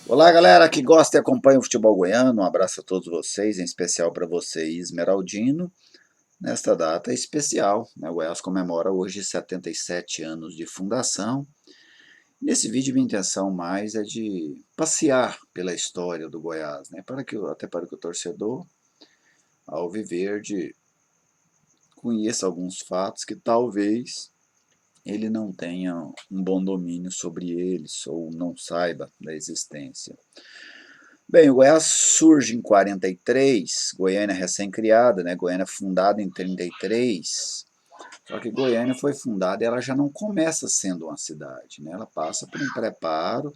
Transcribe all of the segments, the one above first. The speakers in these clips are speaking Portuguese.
Olá, galera que gosta e acompanha o futebol goiano. Um abraço a todos vocês, em especial para você, Esmeraldino. Nesta data especial, o Goiás comemora hoje 77 anos de fundação. Nesse vídeo, minha intenção mais é de passear pela história do Goiás, até para que o torcedor, ao Alviverde, conheça alguns fatos que talvez ele não tenha um bom domínio sobre eles ou não saiba da existência. Bem, o Goiás surge em 43, Goiânia recém-criada, Goiânia fundada em 33, só que Goiânia foi fundada e ela já não começa sendo uma cidade, Ela passa por um preparo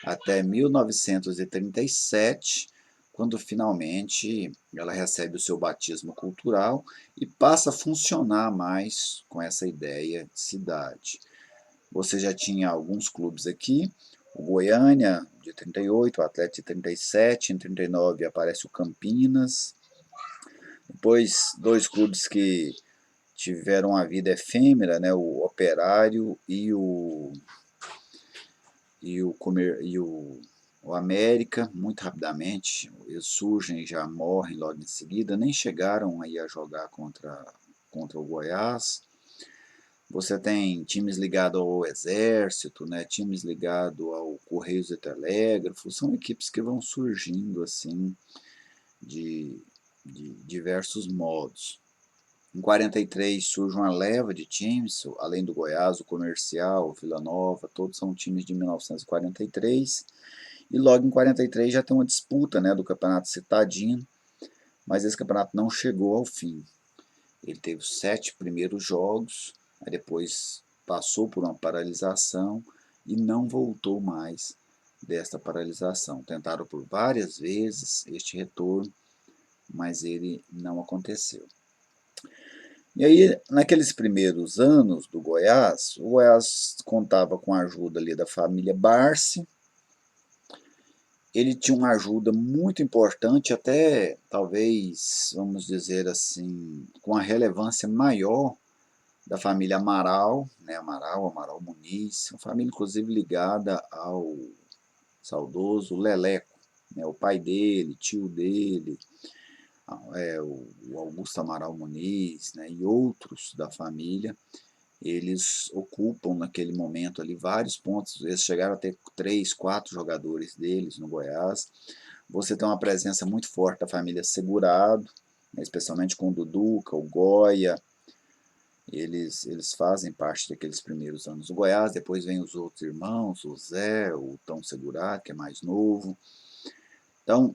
até 1937, quando finalmente ela recebe o seu batismo cultural e passa a funcionar mais com essa ideia de cidade. Você já tinha alguns clubes aqui, o Goiânia de 38, o Atlético de 37, em 39 aparece o Campinas, depois dois clubes que tiveram a vida efêmera, o Operário e o América, muito rapidamente, eles surgem e já morrem logo em seguida, nem chegaram aí a jogar contra o Goiás. Você tem times ligados ao Exército, times ligados ao Correios e Telégrafos, são equipes que vão surgindo assim de diversos modos. Em 43 surge uma leva de times, além do Goiás, o Comercial, o Vila Nova, todos são times de 1943. E logo em 43 já tem uma disputa do Campeonato Citadino, mas esse campeonato não chegou ao fim. Ele teve os 7 primeiros jogos, aí depois passou por uma paralisação e não voltou mais desta paralisação. Tentaram por várias vezes este retorno, mas ele não aconteceu. E aí, naqueles primeiros anos do Goiás, o Goiás contava com a ajuda ali da família Barsi. Ele tinha uma ajuda muito importante, até talvez, vamos dizer assim, com a relevância maior da família Amaral, Amaral Muniz, uma família inclusive ligada ao saudoso Leleco, o pai dele, tio dele, o Augusto Amaral Muniz, e outros da família. Eles ocupam naquele momento ali vários pontos, eles chegaram a ter 3, 4 jogadores deles no Goiás. Você tem uma presença muito forte da família Segurado, especialmente com o Duduca, o Goya. Eles fazem parte daqueles primeiros anos do Goiás, depois vem os outros irmãos, o Zé, o Tão Segurado, que é mais novo. Então,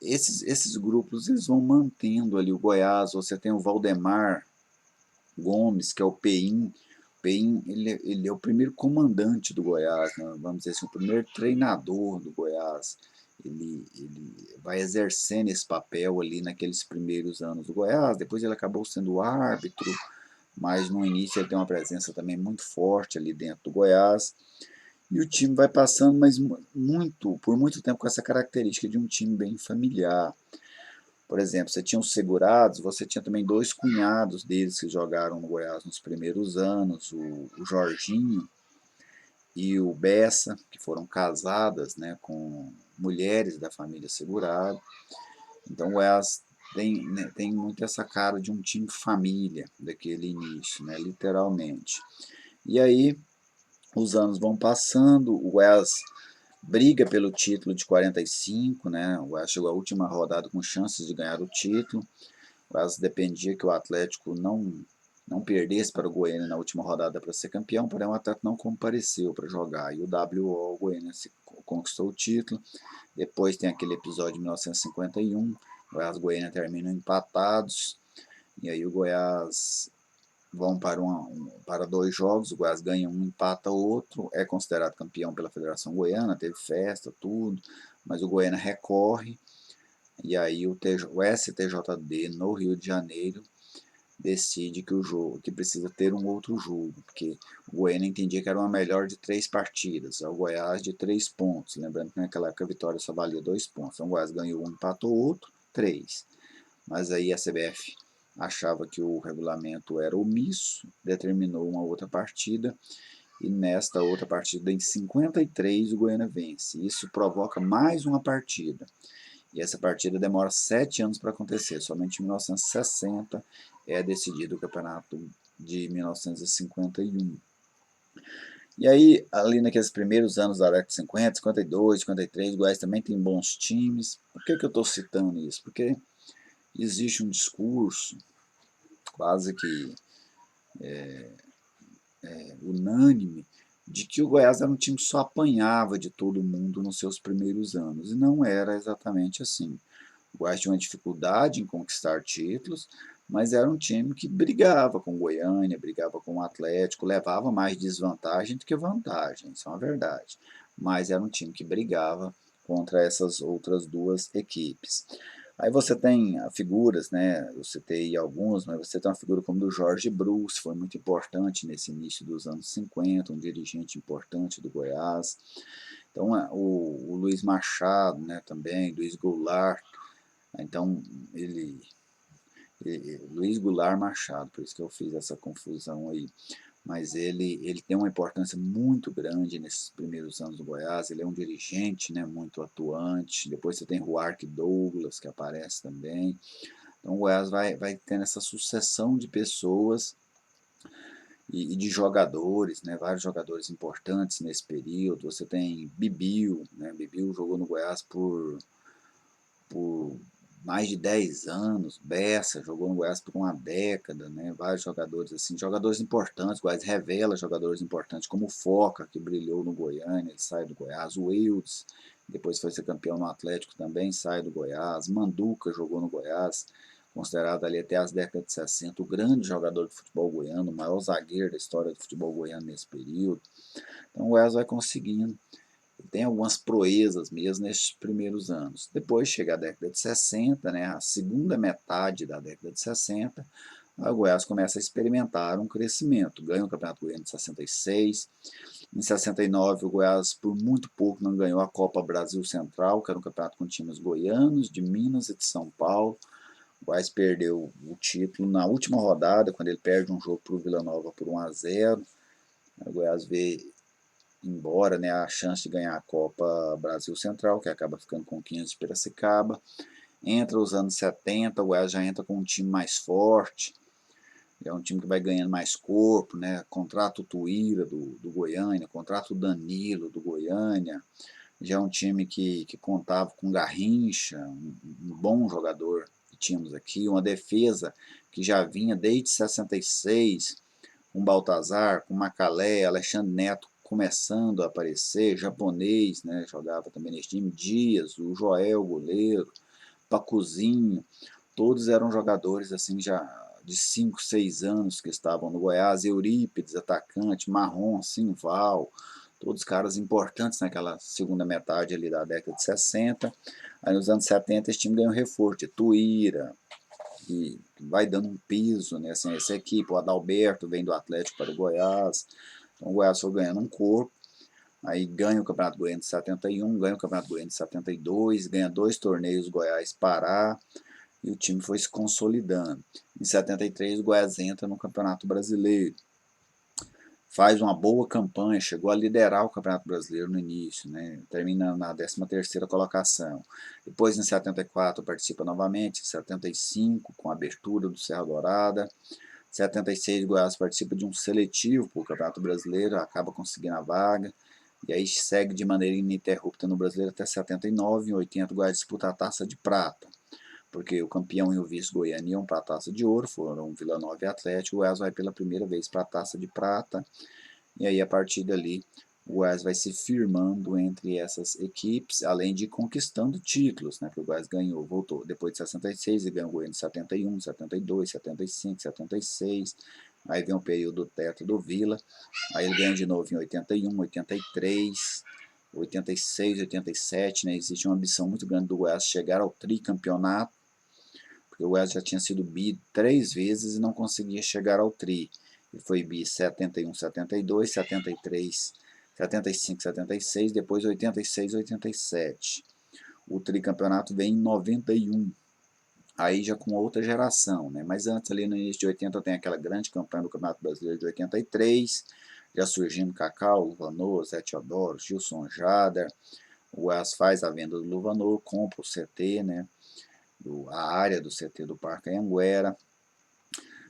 esses grupos eles vão mantendo ali o Goiás. Você tem o Valdemar Gomes, que é o Peim. O Peim ele é o primeiro comandante do Goiás, vamos dizer assim, o primeiro treinador do Goiás. Ele vai exercendo esse papel ali naqueles primeiros anos do Goiás. Depois ele acabou sendo árbitro, mas no início ele tem uma presença também muito forte ali dentro do Goiás. E o time vai passando, mas por muito tempo com essa característica de um time bem familiar. Por exemplo, você tinha os Segurados, você tinha também 2 cunhados deles que jogaram no Goiás nos primeiros anos, o Jorginho e o Bessa, que foram casadas com mulheres da família Segurado. Então o Goiás tem muito essa cara de um time família daquele início, literalmente. E aí os anos vão passando, o Goiás briga pelo título de 45, o Goiás chegou à última rodada com chances de ganhar o título. O Goiás dependia que o Atlético não perdesse para o Goiânia na última rodada para ser campeão, porém o Atlético não compareceu para jogar, e o WO, o Goiânia, conquistou o título. Depois tem aquele episódio de 1951, o Goiás e o Goiânia terminam empatados, e aí o Goiás vão para 2 jogos, o Goiás ganha um, empata outro, é considerado campeão pela Federação Goiana, teve festa, tudo, mas o Goiânia recorre, e aí o STJD no Rio de Janeiro decide que precisa ter um outro jogo, porque o Goiânia entendia que era uma melhor de 3 partidas, o Goiás de 3 pontos, lembrando que naquela época a vitória só valia 2 pontos, então o Goiás ganhou um, empatou outro, 3, mas aí a CBF achava que o regulamento era omisso, determinou uma outra partida, e nesta outra partida, em 53, o Goiânia vence. Isso provoca mais uma partida. E essa partida demora 7 anos para acontecer. Somente em 1960 é decidido o campeonato de 1951. E aí, ali naqueles primeiros anos da década de 50, 52, 53, o Goiás também tem bons times. Por que eu estou citando isso? Porque existe um discurso quase que unânime de que o Goiás era um time que só apanhava de todo mundo nos seus primeiros anos. E não era exatamente assim. O Goiás tinha uma dificuldade em conquistar títulos, mas era um time que brigava com o Goiânia, brigava com o Atlético, levava mais desvantagem do que vantagem, isso é uma verdade. Mas era um time que brigava contra essas outras duas equipes. Aí você tem figuras, né? Eu citei alguns, mas você tem uma figura como do Jorge Bruce, foi muito importante nesse início dos anos 50, um dirigente importante do Goiás. Então, o Luiz Machado, né, também, Luiz Goulart. Então, Luiz Goulart Machado, por isso que eu fiz essa confusão aí. Mas ele tem uma importância muito grande nesses primeiros anos do Goiás. Ele é um dirigente, né, muito atuante. Depois você tem Ruark Douglas, que aparece também. Então o Goiás vai tendo essa sucessão de pessoas e de jogadores, né, vários jogadores importantes nesse período. Você tem Bibil, né, Bibil jogou no Goiás por mais de 10 anos, Bessa jogou no Goiás por uma década, né? Vários jogadores assim, jogadores importantes, o Goiás revela jogadores importantes como o Foca, que brilhou no Goiânia, ele sai do Goiás, o Wilds, depois foi ser campeão no Atlético também, sai do Goiás, Manduca jogou no Goiás, considerado ali até as décadas de 60, o grande jogador de futebol goiano, o maior zagueiro da história do futebol goiano nesse período. Então o Goiás vai conseguindo, tem algumas proezas mesmo nesses primeiros anos. Depois chega a década de 60, né, a segunda metade da década de 60, o Goiás começa a experimentar um crescimento. Ganha o Campeonato Goiano de 66. Em 69, o Goiás, por muito pouco, não ganhou a Copa Brasil Central, que era um campeonato com times goianos, de Minas e de São Paulo. O Goiás perdeu o título na última rodada, quando ele perde um jogo para o Vila Nova por 1-0. O Goiás vê embora, né, a chance de ganhar a Copa Brasil Central, que acaba ficando com 15 de Piracicaba. Entra os anos 70, o Goiás já entra com um time mais forte, é um time que vai ganhando mais corpo, né? Contrata o Tuíra do Goiânia, contrata o Danilo do Goiânia, já é um time que contava com Garrincha, um bom jogador que tínhamos aqui, uma defesa que já vinha desde 66, com Baltazar, com Macalé, Alexandre Neto começando a aparecer, japonês, né, jogava também nesse time, Dias, o Joel, goleiro, Pacuzinho, todos eram jogadores assim já de 5, 6 anos que estavam no Goiás, Eurípides, atacante, Marrom, Simval, todos caras importantes naquela segunda metade ali da década de 60. Aí nos anos 70 esse time ganhou reforço de Tuíra, que vai dando um piso, né, assim, essa equipe, o Adalberto vem do Atlético para o Goiás, então o Goiás foi ganhando um corpo, aí ganha o Campeonato Goiano de 71, ganha o Campeonato Goiano de 72, ganha 2 torneios Goiás-Pará, e o time foi se consolidando. Em 73 o Goiás entra no Campeonato Brasileiro, faz uma boa campanha, chegou a liderar o Campeonato Brasileiro no início, né? Termina na 13ª colocação. Depois, em 74, participa novamente, em 75, com a abertura do Serra Dourada. Em 76, o Goiás participa de um seletivo para o Campeonato Brasileiro, acaba conseguindo a vaga, e aí segue de maneira ininterrupta no Brasileiro até 79. Em 80, o Goiás disputa a Taça de Prata, porque o campeão e o vice Goiânia iam para a Taça de Ouro, foram Vila Nova e Atlético. O Goiás vai pela primeira vez para a Taça de Prata, e aí a partir dali o Goiás vai se firmando entre essas equipes, além de conquistando títulos, né? Porque o Goiás ganhou, voltou depois de 66 e ganhou o Goiânia em 71, 72, 75, 76. Aí vem o período do teto do Vila, aí ele ganha de novo em 81, 83, 86, 87, né? Existe uma ambição muito grande do Goiás chegar ao tricampeonato, porque o Goiás já tinha sido bi 3 vezes e não conseguia chegar ao tri. Ele foi bi 71, 72, 73, 75, 76, depois 86, 87. O tricampeonato vem em 91, aí já com outra geração, né? Mas antes, ali no início de 80, tem aquela grande campanha do Campeonato Brasileiro de 83, já surgindo Cacau, Luvanor, Zé Teodoro, Gilson Jader. O Goiás faz a venda do Luvanor, compra o CT, né, a área do CT do Parque Anhanguera.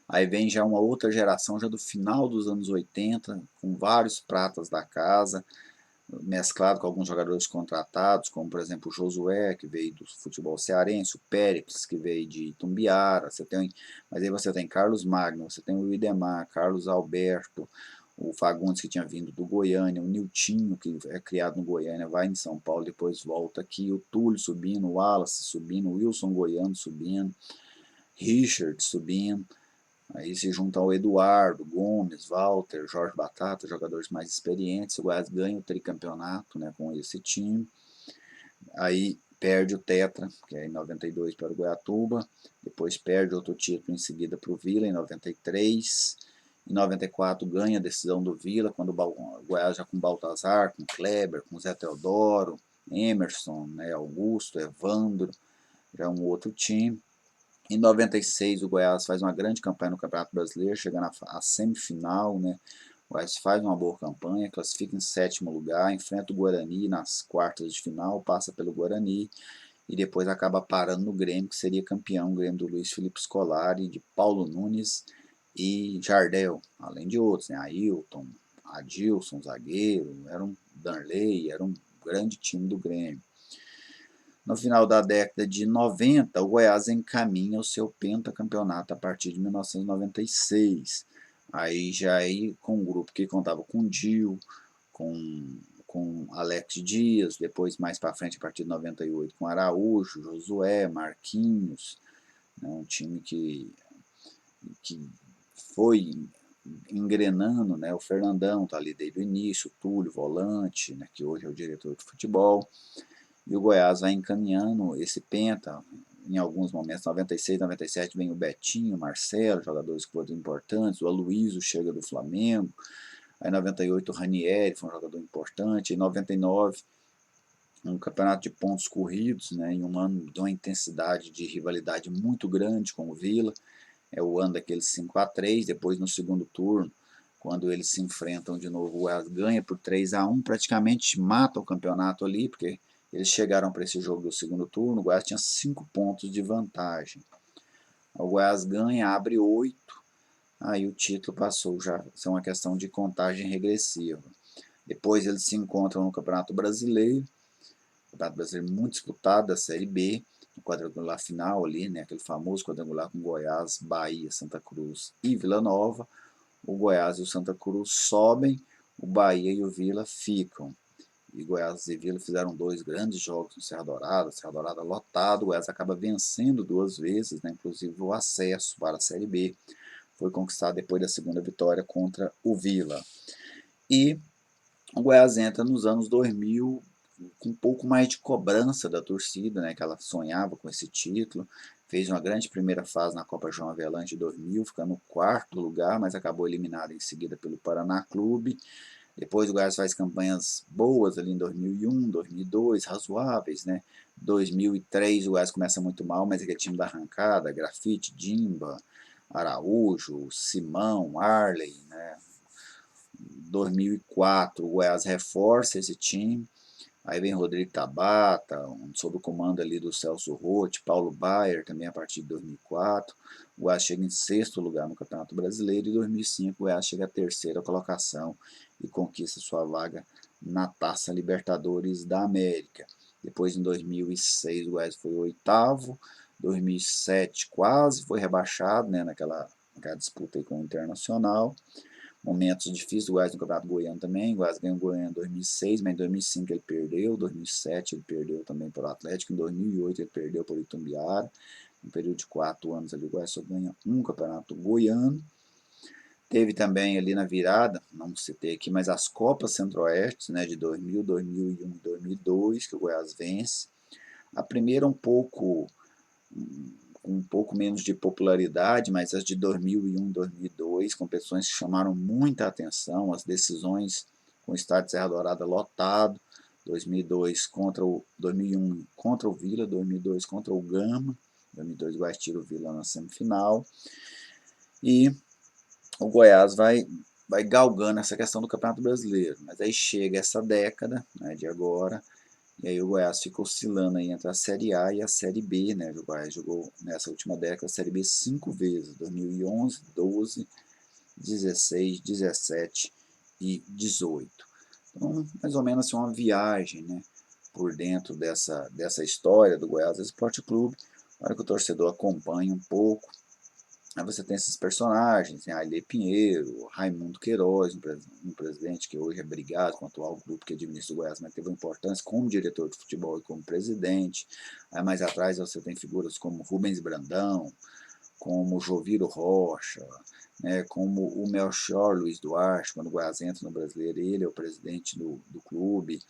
Aí vem já uma outra geração, já do final dos anos 80, com vários pratas da casa, mesclado com alguns jogadores contratados, como por exemplo o Josué, que veio do futebol cearense, o Péricles, que veio de Itumbiara, mas aí você tem Carlos Magno, você tem o Idemar, Carlos Alberto, o Fagundes, que tinha vindo do Goiânia, o Niltinho, que é criado no Goiânia, vai em São Paulo, depois volta aqui, o Túlio subindo, o Wallace subindo, o Wilson Goiano subindo, Richard subindo. Aí se junta ao Eduardo, Gomes, Walter, Jorge Batata, jogadores mais experientes. O Goiás ganha o tricampeonato, né, com esse time. Aí perde o Tetra, que é em 92 para o Goiatuba. Depois perde outro título em seguida para o Vila, em 93. Em 94 ganha a decisão do Vila, quando o Goiás já com Baltazar, com Kleber, com Zé Teodoro, Emerson, né, Augusto, Evandro, já é um outro time. Em 96 o Goiás faz uma grande campanha no Campeonato Brasileiro, chegando à semifinal, né? O Goiás faz uma boa campanha, classifica em 7º lugar, enfrenta o Guarani nas quartas de final, passa pelo Guarani e depois acaba parando no Grêmio, que seria campeão, o Grêmio do Luiz Felipe Scolari, de Paulo Nunes e Jardel, além de outros, né? Ailton, Adilson, zagueiro, era um Darley, era um grande time do Grêmio. No final da década de 90, o Goiás encaminha o seu pentacampeonato a partir de 1996. Aí já com um grupo que contava com Dil, com Alex Dias, depois mais para frente, a partir de 98, com Araújo, Josué, Marquinhos, né, um time que foi engrenando, né, o Fernandão está ali desde o início, o Túlio, volante, né, que hoje é o diretor de futebol. E o Goiás vai encaminhando esse penta, em alguns momentos, 96, 97 vem o Betinho, o Marcelo, jogadores que foram importantes, o Aloysio chega do Flamengo, aí em 98 o Ranieri foi um jogador importante, em 99 um campeonato de pontos corridos, né, em um ano de uma intensidade de rivalidade muito grande com o Vila, é o ano daqueles 5-3, depois no segundo turno, quando eles se enfrentam de novo, o Goiás ganha por 3-1, praticamente mata o campeonato ali, porque eles chegaram para esse jogo do segundo turno, o Goiás tinha 5 pontos de vantagem. O Goiás ganha, abre 8, aí o título passou já a ser uma questão de contagem regressiva. Depois eles se encontram no Campeonato Brasileiro, Campeonato Brasileiro muito disputado da Série B, no quadrangular final ali, né, aquele famoso quadrangular com Goiás, Bahia, Santa Cruz e Vila Nova. O Goiás e o Santa Cruz sobem, o Bahia e o Vila ficam. E Goiás e Vila fizeram 2 grandes jogos no Serra Dourada lotado, o Goiás acaba vencendo 2 vezes, né, inclusive o acesso para a Série B foi conquistado depois da segunda vitória contra o Vila. E o Goiás entra nos anos 2000 com um pouco mais de cobrança da torcida, né, que ela sonhava com esse título, fez uma grande primeira fase na Copa João Avelange de 2000, ficando no 4º lugar, mas acabou eliminado em seguida pelo Paraná Clube. Depois o Goiás faz campanhas boas ali em 2001, 2002, razoáveis, né? 2003 o Goiás começa muito mal, mas aquele time da arrancada, Grafite, Dimba, Araújo, Simão, Arley, né? 2004 o Goiás reforça esse time, aí vem Rodrigo Tabata, sob o comando ali do Celso Roth, Paulo Baier também a partir de 2004, o Goiás chega em 6º lugar no Campeonato Brasileiro e em 2005 o Goiás chega à 3ª colocação e conquista sua vaga na Taça Libertadores da América. Depois em 2006 o Goiás foi o 8º, 2007 quase foi rebaixado, né, naquela disputa aí com o Internacional. Momentos difíceis, o Goiás no Campeonato Goiano também, o Goiás ganhou o Goiano em 2006, mas em 2005 ele perdeu, em 2007 ele perdeu também para o Atlético, em 2008 ele perdeu para o Itumbiara, no período de 4 anos ali o Goiás só ganha um Campeonato Goiano. Teve também ali na virada, não citei aqui, mas as Copas Centro-Oeste, né, de 2000, 2001 e 2002, que o Goiás vence. A primeira um pouco menos de popularidade, mas as de 2001 e 2002, competições que chamaram muita atenção, as decisões com o estádio de Serra Dourada lotado, 2001 contra o Vila, 2002 contra o Gama, 2002 o Goiás tira o Vila na semifinal, e o Goiás vai vai galgando essa questão do Campeonato Brasileiro, mas aí chega essa década, né, de agora, e aí o Goiás fica oscilando aí entre a Série A e a Série B, né, o Goiás jogou nessa última década a Série B 5 vezes, 2011, 12, 16, 17 e 18. Então, mais ou menos assim, uma viagem, né, por dentro dessa história do Goiás Esporte Clube, para que o torcedor acompanhe um pouco. Aí você tem esses personagens, tem Ailê Pinheiro, Raimundo Queiroz, um presidente que hoje é brigado com o atual grupo que administra o Goiás, mas teve uma importância como diretor de futebol e como presidente. Aí mais atrás você tem figuras como Rubens Brandão, como Joviro Rocha, né, como o Melchior Luiz Duarte, quando o Goiás entra no Brasileiro, ele é o presidente do clube.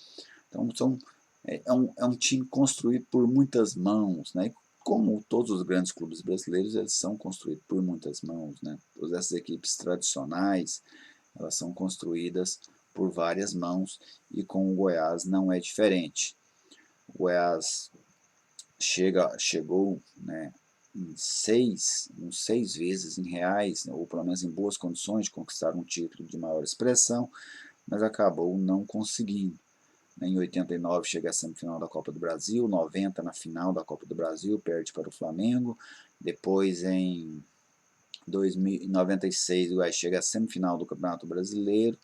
Então é um time construído por muitas mãos, né? Como todos os grandes clubes brasileiros, eles são construídos por muitas mãos, né? Todas essas equipes tradicionais, elas são construídas por várias mãos e com o Goiás não é diferente. O Goiás chegou, né, uns seis vezes em reais, né, ou pelo menos em boas condições de conquistar um título de maior expressão, mas acabou não conseguindo. Em 89 chega à semifinal da Copa do Brasil, 90 na final da Copa do Brasil, perde para o Flamengo. Depois em 96 o Goiás chega à semifinal do Campeonato Brasileiro.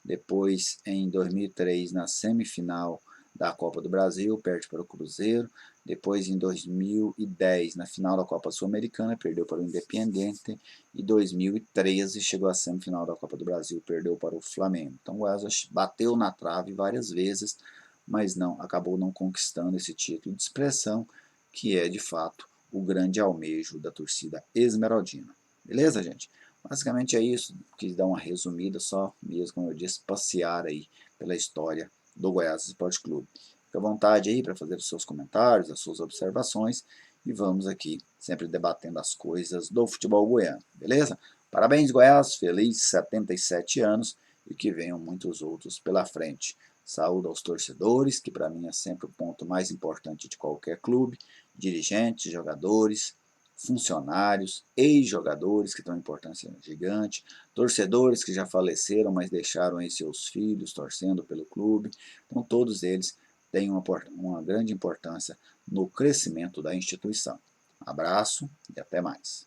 Depois em 2003 na semifinal da Copa do Brasil, perde para o Cruzeiro. Depois em 2010 na final da Copa Sul-Americana, perdeu para o Independiente. E 2013 chegou à semifinal da Copa do Brasil, perdeu para o Flamengo. Então o Goiás bateu na trave várias vezes, mas acabou não conquistando esse título de expressão, que é de fato o grande almejo da torcida esmeraldina. Beleza, gente? Basicamente é isso, quis dar uma resumida só, mesmo como eu disse, passear aí pela história do Goiás Esporte Clube. Fique à vontade aí para fazer os seus comentários, as suas observações, e vamos aqui sempre debatendo as coisas do futebol goiano, beleza? Parabéns, Goiás, feliz 77 anos e que venham muitos outros pela frente. Saúde aos torcedores, que para mim é sempre o ponto mais importante de qualquer clube, dirigentes, jogadores, funcionários, ex-jogadores que têm uma importância gigante, torcedores que já faleceram, mas deixaram aí seus filhos torcendo pelo clube. Então todos eles têm uma grande importância no crescimento da instituição. Abraço e até mais.